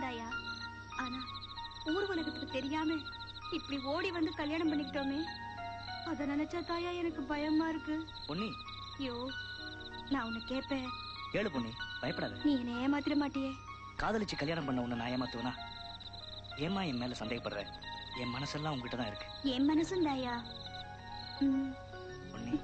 சந்தோஷம் தாயா. ஆனா ஊர் உலகத்துக்கு தெரியாம இப்படி ஓடி வந்து கல்யாணம் பண்ணிக்கிட்டோமே, அத நினைச்சா தாயா எனக்கு பயமா இருக்கு. பொன்னி, ஐயோ நான் உன்னை கேப்பேன். கேளு பொன்னி, பயப்படாத. நீ என்ன ஏமாத்திர மாட்டியே? காதலிச்சு கல்யாணம் பண்ண உன்னை நான் ஏமாத்துவனா? ஏமா என் மேல சந்தேகப்படுற? என் மனசெல்லாம் உங்ககிட்ட தான் இருக்கு. என் மனசும் தாயா. பொன்னி,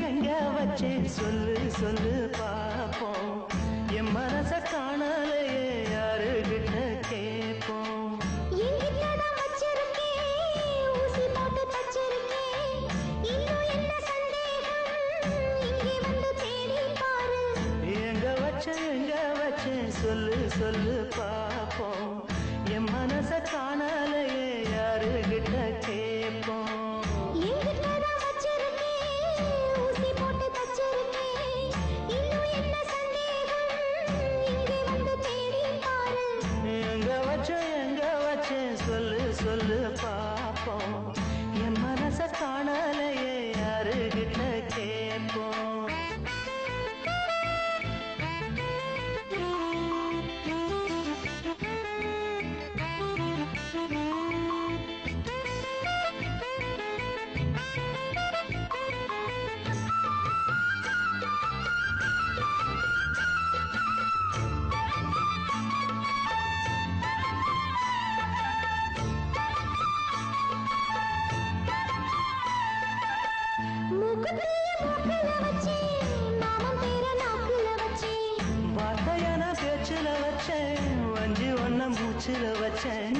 எங்க வச்சே சொல்லு சொல்லு பாப்போம். என் மனச காணலையே யாருகிட்ட கேட்போம். எங்க வச்சே சொல்லு சொல்லு பாப்போம். என் மனச காணலையே யாருகிட்ட கேட்போம். சொல்லு சொல்லு பாப்போம். என் மனச காணலையே யாருகிட்ட கேட்போம். வார்த்தையான பேச்சுல வச்சேன், வஞ்சி ஒன்னம் மூச்சுல வச்சேன்.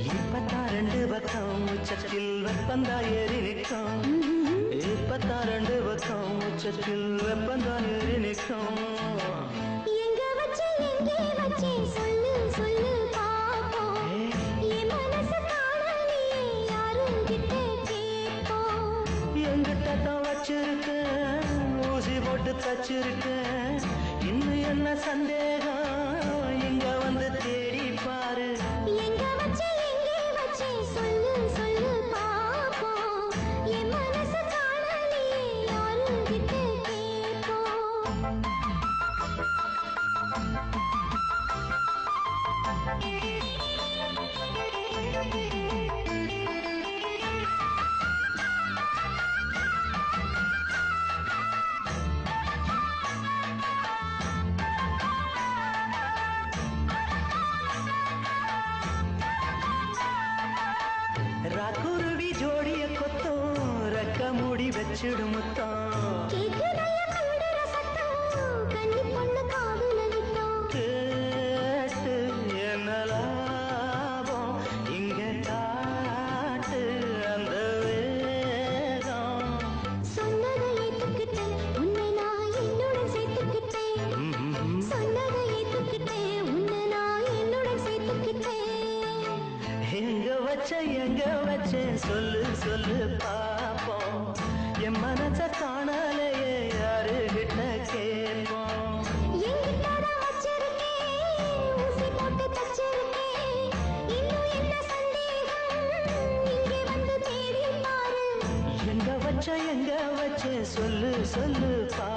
இப்பத்தான் ரெண்டு பக்கம் உச்சத்தில் வெப்பந்தா ஏறி நிற்கும். இப்பத்தான் ரெண்டு பக்கம் உச்சத்தில் வெப்பந்தா ஏறி நிற்கும். சொல்லு சொல்லு பாப்போம். என் மனச காணலையே யாருகிட்ட கேட்போம். என்கிட்ட தான் வச்சிருக்கேன், ஊசி போட்டு தச்சிருக்கேன். இன்னும் என்ன சந்தேகம், இங்க வந்து தேடி பாரு. எங்க வச்சே சொல்லு சொல்லு பாப்போம். என் மனச காணலையே யாருகிட்ட கேட்போம். ராக்குருவி ஜோடிய கொத்தம், ரெக்க மூடி வச்சிடும் முத்தம். கேட்டு என்ன லாபம், இங்க காட்டு அந்த வேகம். சொன்னதை ஏத்துக்கிட்டேன், உன்னை நான் என்னுடன் சேர்த்துக்கிட்டேன். சொன்னதை ஏத்துக்கிட்டேன், உன்னை நான் என்னுடன் சேர்த்துக்கிட்டேன். எங்க வச்சே சொல்லு சொல்லு பாப்போம். என் மனச காணலையே யாருகிட்ட கேட்போம். என்கிட்டதான் வச்சிருக்கேன், ஊசி போட்டு தச்சிருக்கேன். இன்னும் என்ன சந்தேகம், இங்கே வந்து தேடி பாரு. எங்க வச்சே சொல்லு சொல்லு பா